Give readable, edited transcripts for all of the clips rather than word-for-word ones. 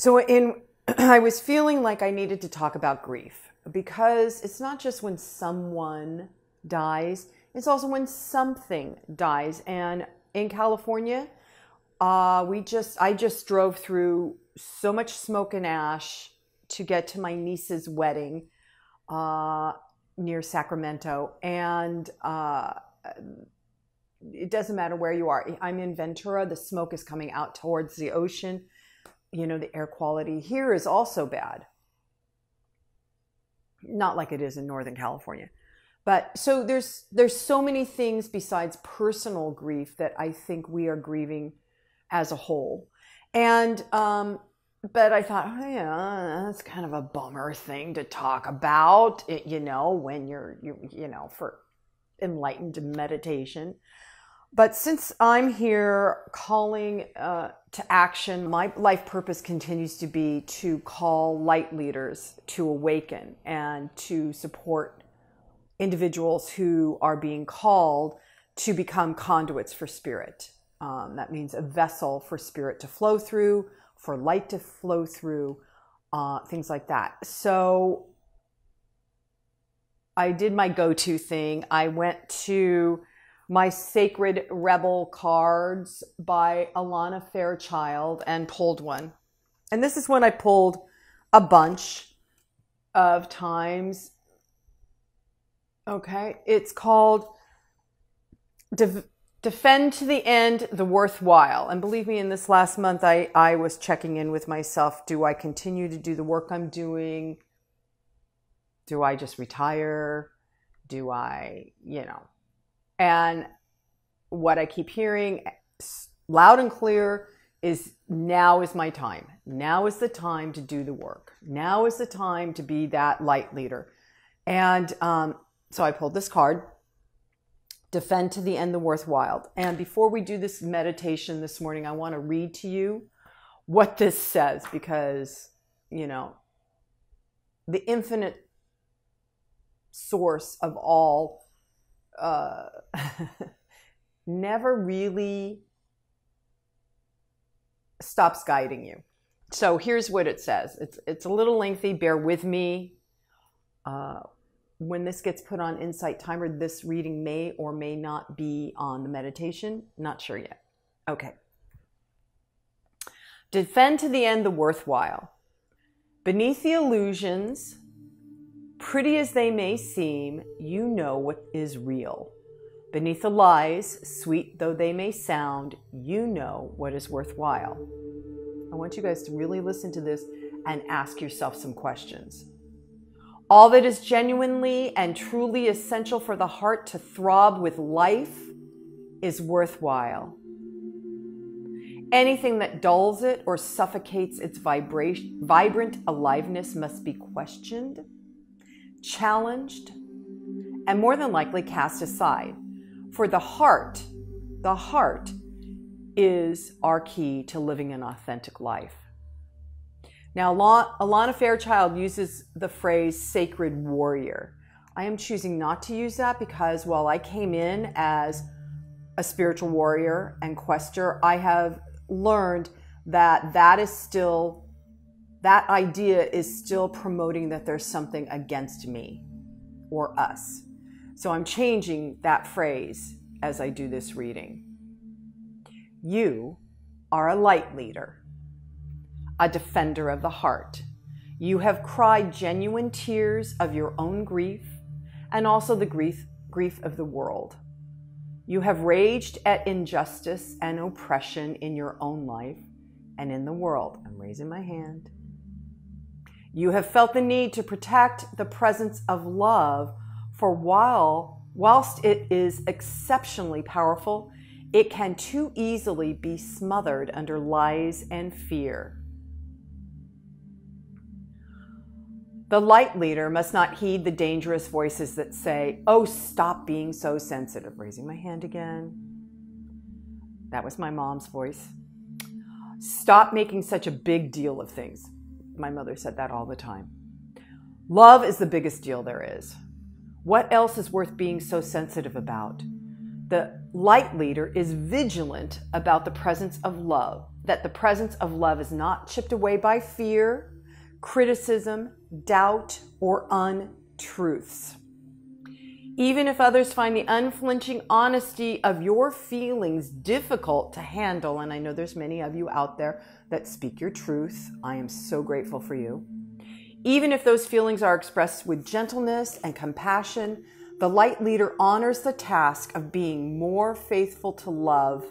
I was feeling like I needed to talk about grief, because it's not just when someone dies, it's also when something dies. And in California, I just drove through so much smoke and ash to get to my niece's wedding near Sacramento. And it doesn't matter where you are. I'm in Ventura. The smoke is coming out towards the ocean. You know, the air quality here is also bad. Not like it is in Northern California. But so there's so many things besides personal grief that I think we are grieving as a whole. And but I thought, oh yeah, that's kind of a bummer thing to talk about, you know, when you're for enlightened meditation. But since I'm here calling to action, my life purpose continues to be to call light leaders to awaken and to support individuals who are being called to become conduits for spirit. That means a vessel for spirit to flow through, for light to flow through, things like that. So I did my go-to thing. I went to my Sacred Rebel cards by Alana Fairchild and pulled one. And this is one I pulled a bunch of times. Okay, it's called Defend to the End the Worthwhile. And believe me, in this last month, I was checking in with myself. Do I continue to do the work I'm doing? Do I just retire? Do I, And what I keep hearing loud and clear is now is my time. Now is the time to do the work. Now is the time to be that light leader. And so I pulled this card, Defend to the End the Worthwhile. And before we do this meditation this morning, I want to read to you what this says, because, the infinite source of all never really stops guiding you. So here's what it says. It's a little lengthy. Bear with me. When this gets put on Insight Timer, this reading may or may not be on the meditation. Not sure yet. Okay. Defend to the end the worthwhile. Beneath the illusions, pretty as they may seem, you know what is real. Beneath the lies, sweet though they may sound, you know what is worthwhile. I want you guys to really listen to this and ask yourself some questions. All that is genuinely and truly essential for the heart to throb with life is worthwhile. Anything that dulls it or suffocates its vibrant aliveness must be questioned, challenged, and more than likely cast aside. For the heart is our key to living an authentic life. Now, Alana Fairchild uses the phrase sacred warrior. I am choosing not to use that because while I came in as a spiritual warrior and quester, I have learned that that idea is still promoting that there's something against me or us. So I'm changing that phrase as I do this reading. You are a light leader, a defender of the heart. You have cried genuine tears of your own grief and also the grief of the world. You have raged at injustice and oppression in your own life and in the world. I'm raising my hand. You have felt the need to protect the presence of love, for whilst it is exceptionally powerful, it can too easily be smothered under lies and fear. The light leader must not heed the dangerous voices that say, oh, stop being so sensitive. Raising my hand again. That was my mom's voice. Stop making such a big deal of things. My mother said that all the time. Love is the biggest deal there is. What else is worth being so sensitive about? The light leader is vigilant about the presence of love, that the presence of love is not chipped away by fear, criticism, doubt, or untruths. Even if others find the unflinching honesty of your feelings difficult to handle, and I know there's many of you out there that speak your truth, I am so grateful for you. Even if those feelings are expressed with gentleness and compassion, the light leader honors the task of being more faithful to love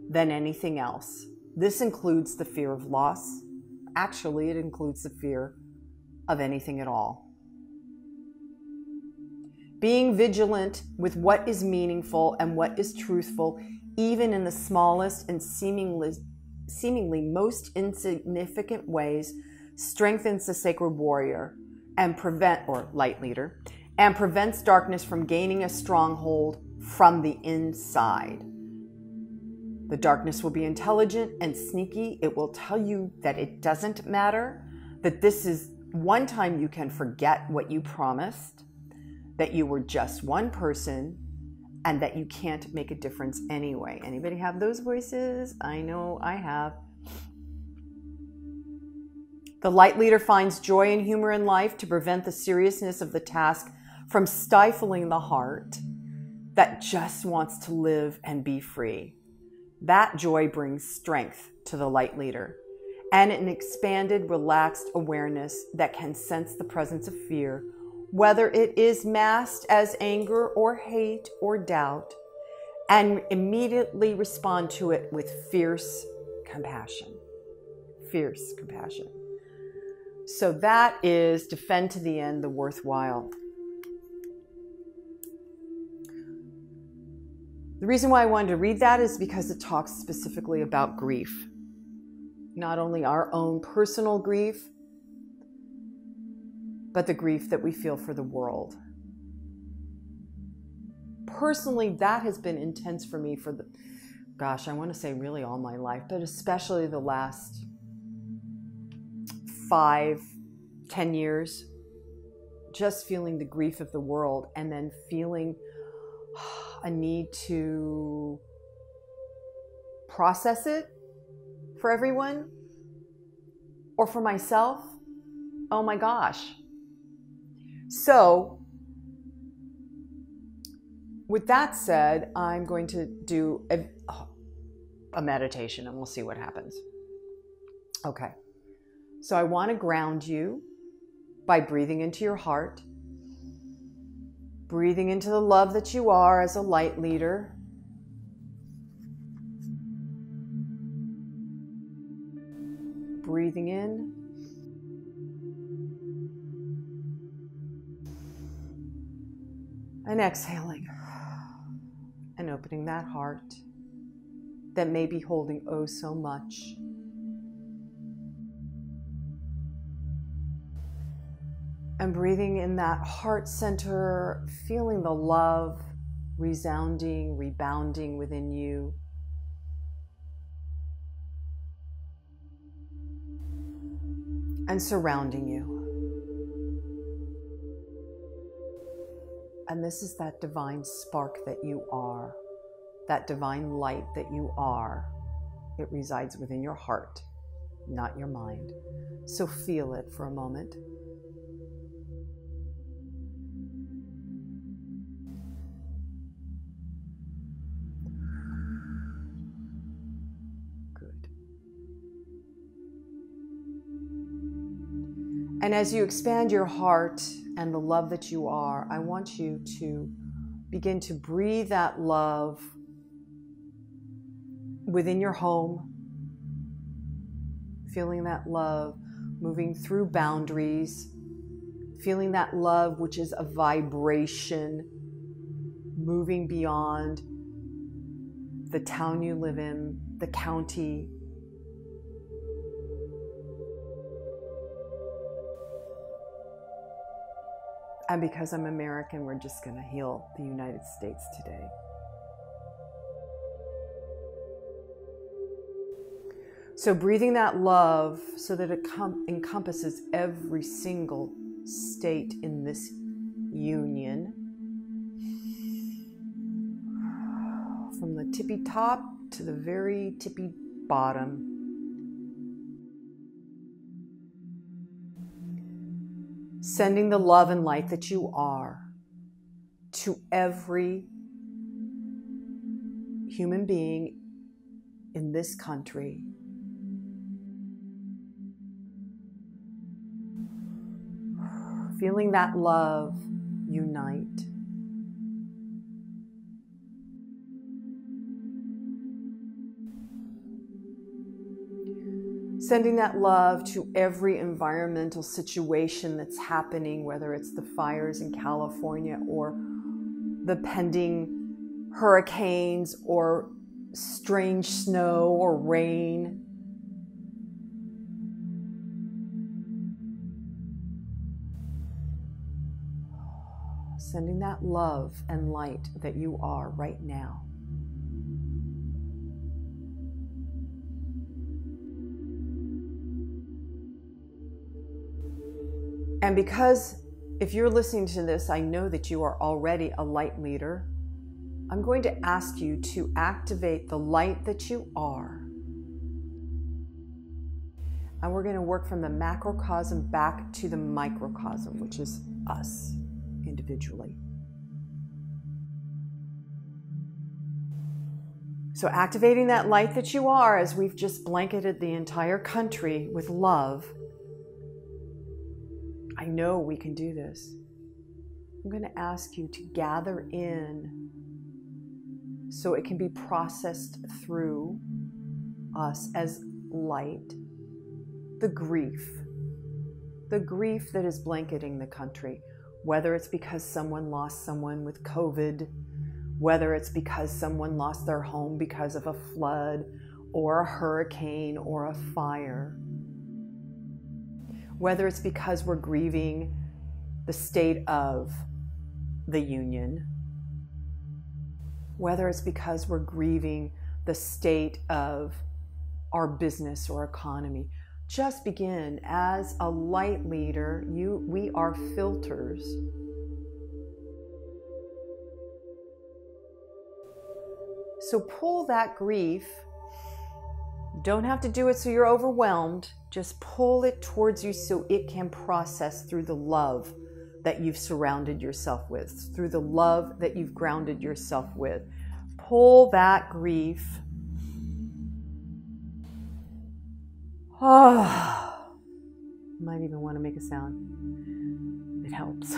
than anything else. This includes the fear of loss. Actually, it includes the fear of anything at all. Being vigilant with what is meaningful and what is truthful, even in the smallest and seemingly most insignificant ways, strengthens the sacred warrior and light leader, and prevents darkness from gaining a stronghold from the inside. The darkness will be intelligent and sneaky. It will tell you that it doesn't matter, that this is one time you can forget what you promised, that you were just one person, and that you can't make a difference anyway. Anybody have those voices? I know I have. The light leader finds joy and humor in life to prevent the seriousness of the task from stifling the heart that just wants to live and be free. That joy brings strength to the light leader and an expanded, relaxed awareness that can sense the presence of fear, whether it is masked as anger or hate or doubt, and immediately respond to it with fierce compassion. Fierce compassion. So that is defend to the end the worthwhile. The reason why I wanted to read that is because it talks specifically about grief. Not only our own personal grief, but the grief that we feel for the world. Personally, that has been intense for me for I want to say really all my life, but especially the last 5-10 years, just feeling the grief of the world and then feeling a need to process it for everyone or for myself. Oh my gosh. So with that said, I'm going to do a meditation and we'll see what happens. Okay. So I want to ground you by breathing into your heart, breathing into the love that you are as a light leader. Breathing in. And exhaling. And opening that heart that may be holding oh so much. And breathing in that heart center, feeling the love resounding, rebounding within you. And surrounding you. And this is that divine spark that you are, that divine light that you are. It resides within your heart, not your mind. So feel it for a moment. Good. And as you expand your heart and the love that you are, I want you to begin to breathe that love within your home, feeling that love moving through boundaries, feeling that love which is a vibration moving beyond the town you live in, the county, and because I'm American, we're just going to heal the United States today. So breathing that love so that it encompasses every single state in this union. From the tippy top to the very tippy bottom. Sending the love and light that you are to every human being in this country. Feeling that love unite. Sending that love to every environmental situation that's happening, whether it's the fires in California or the pending hurricanes or strange snow or rain. Sending that love and light that you are right now. And because if you're listening to this, I know that you are already a light leader, I'm going to ask you to activate the light that you are. And we're going to work from the macrocosm back to the microcosm, which is us individually. So activating that light that you are, as we've just blanketed the entire country with love. I know we can do this. I'm going to ask you to gather in so it can be processed through us as light. The grief that is blanketing the country, whether it's because someone lost someone with COVID, whether it's because someone lost their home because of a flood or a hurricane or a fire, whether it's because we're grieving the state of the union, whether it's because we're grieving the state of our business or economy. Just begin as a light leader. We are filters. So pull that grief. Don't have to do it so you're overwhelmed. Just pull it towards you so it can process through the love that you've surrounded yourself with, through the love that you've grounded yourself with. Pull that grief. Oh, you might even want to make a sound. It helps.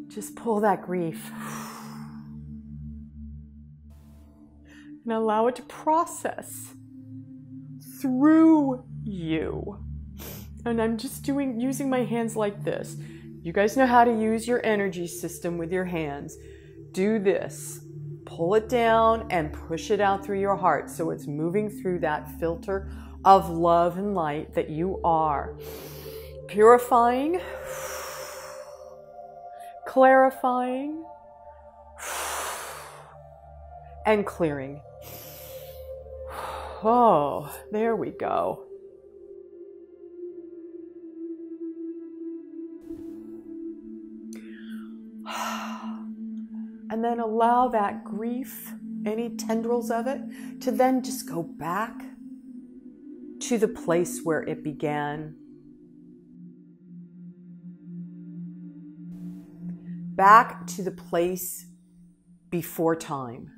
Just pull that grief. And allow it to process through you. And I'm just using my hands like this. You guys know how to use your energy system with your hands. Do this. Pull it down and push it out through your heart so it's moving through that filter of love and light that you are. Purifying, clarifying, and clearing. Oh, there we go. And then allow that grief, any tendrils of it, to then just go back to the place where it began. Back to the place before time.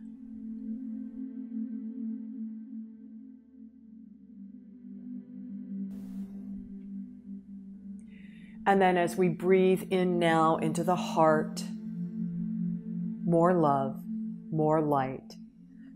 And then as we breathe in now into the heart, more love, more light.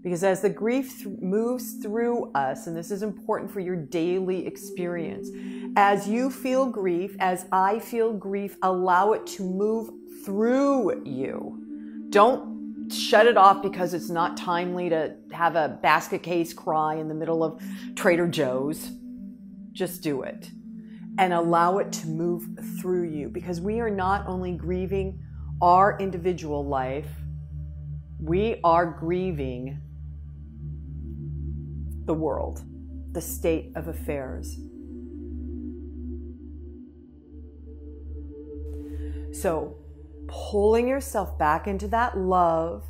Because as the grief moves through us, and this is important for your daily experience, as you feel grief, as I feel grief, allow it to move through you. Don't shut it off because it's not timely to have a basket case cry in the middle of Trader Joe's. Just do it. And allow it to move through you, because we are not only grieving our individual life, we are grieving the world, the state of affairs. So, pulling yourself back into that love,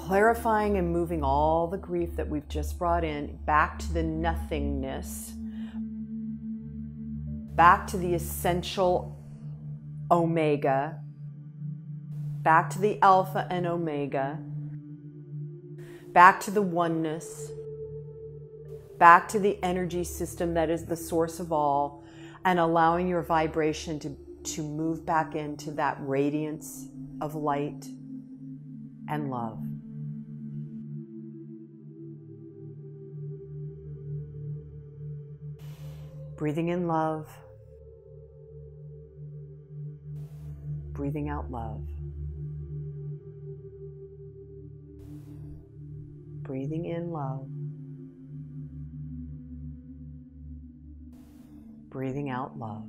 clarifying and moving all the grief that we've just brought in back to the nothingness, back to the essential omega, back to the alpha and omega, back to the oneness, back to the energy system that is the source of all, and allowing your vibration to move back into that radiance of light and love. Breathing in love, breathing out love. Breathing in love, breathing out love.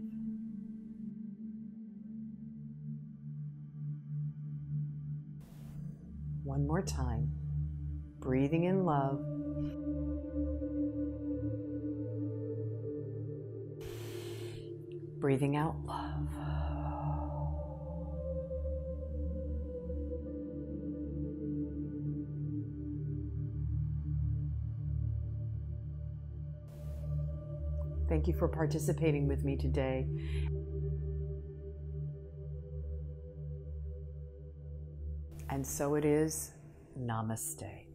One more time. Breathing in love, breathing out love. Thank you for participating with me today. And so it is. Namaste.